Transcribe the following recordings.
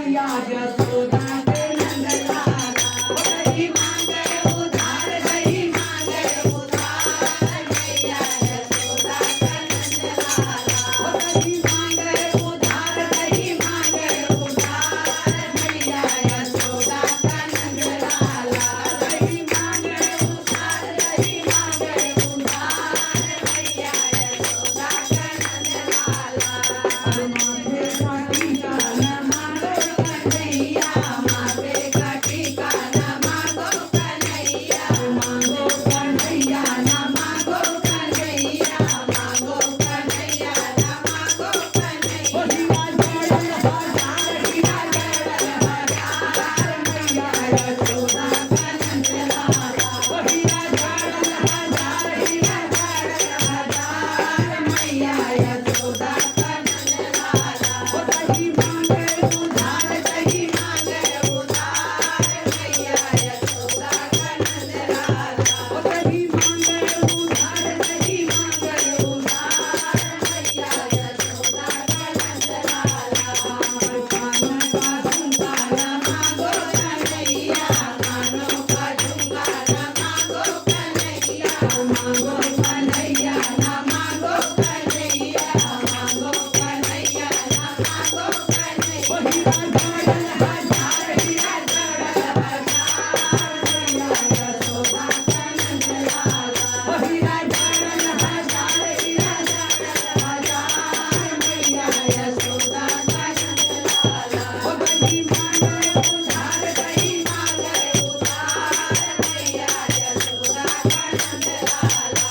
मैया यशोदा के नंदलाला दही मांगे उधार दही मांगे उधार मैया यशोदा का नंदलाला दही मांगे उधार दही मांगे उधार मैया यशोदा का नंदलाला दही मांगे उधार दही मांगे उधार मैया यशोदा का नंदलाला माथे का टीका न मांगो कन्हैया माथे का टीका न मांगो कन्हैया मांगो कन्हैया न मांगो कन्हैया मांगो कन्हैया न मांगो कन्हैया हीरा जड़ल हजार मैया यशोदा का नंदलाला हीरा जड़ल हजार हीरा जड़ल हजार मैया यशोदा का नंदलाला दही मांगे उधार दही मांगे उधार मैया यशोदा का नंदलाला दही मांगे उधार दही मांगे उधार मैया यशोदा का नंदलाला कानों का झुमका न मांगो कन्हैया कानों का झुमका न मांगो कन्हैया मांगो कन्हैया न मांगो कन्हैया मांगो कन्हैया न मांगो कन्हैया हीरा जड़ल हजार हीरा जड़ल हजार मैया यशोदा का नंदलाला हीरा जड़ल हजार हीरा जड़ल हजार मैया यशोदा का नंदलाला दही मांगे उधार दही मांगे उधार मैया यशोदा का नंदलाला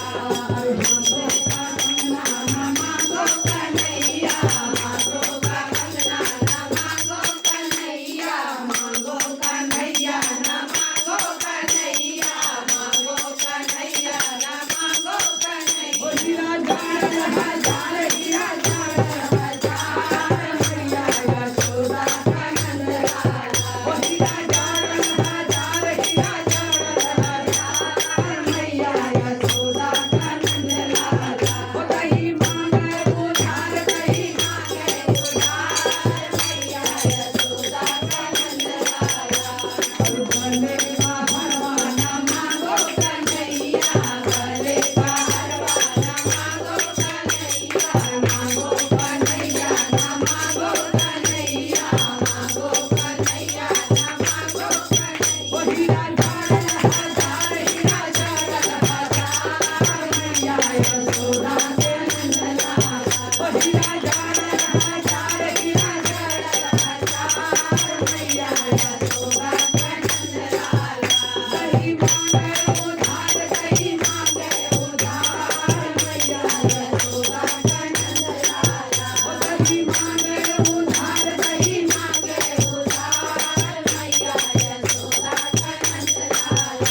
हाथों का कंगना न मांगो कन्हैया हाथों का कंगना न मांगो कन्हैया मांगो कन्हैया न मांगो कन्हैया मांगो कन्हैया न मांगो कन्हैया हीरा जड़ल हजार हीरा जड़ल हजार मैया यशोदा का नंदलाला हीरा जड़ल हजार हीरा जड़ल हजार मैया यशोदा का नंदलाला दही मांगे उधार दही मांगे उधार मैया यशोदा का नंदलाला गले का हरवा न मांगो कन्हैया गले का हरवा न मांगो कन्हैया मांगो कन्हैया न मांगो कन्हैया मांगो कन्हैया न मांगो कन्हैया हीरा जड़ल हजार हीरा जड़ल हजार मैया यशोदा के नंदलाला हीरा जड़ल हजार हीरा जड़ल हजार मैया यशोदा का नंदलाला दही मांगे उधार दही मांगे उधार मैया यशोदा का नंदलाला दही मांगे उधार दही मांगे उधार मैया यशोदा का नंदलाला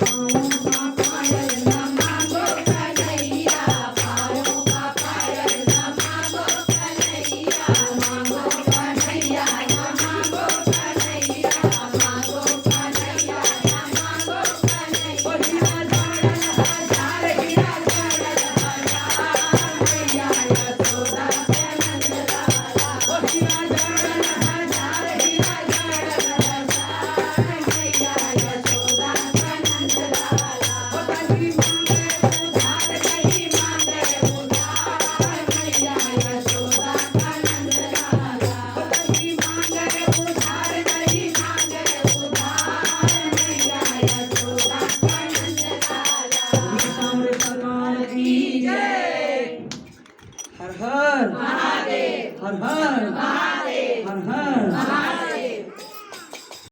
पाँवों का पायल न मांगो कन्हैया पाँवों का पायल न मांगो कन्हैया मांगो कन्हैया न मांगो कन्हैया मांगो कन्हैया न मांगो कन्हैया हीरा जड़ल हजार हीरा जड़ल हजार मैया यशोदा के नंदलाला हीरा जड़ल हजार हीरा जड़ल हजार मैया यशोदा का नंदलाला दही मांगे उधार दही मांगे उधार मैया यशोदा का नंदलाला दही मांगे उधार दही मांगे उधार मैया यशोदा का नंदलाला सामने सरकार की जय हर हर महादेव हर हर महादेव हर हर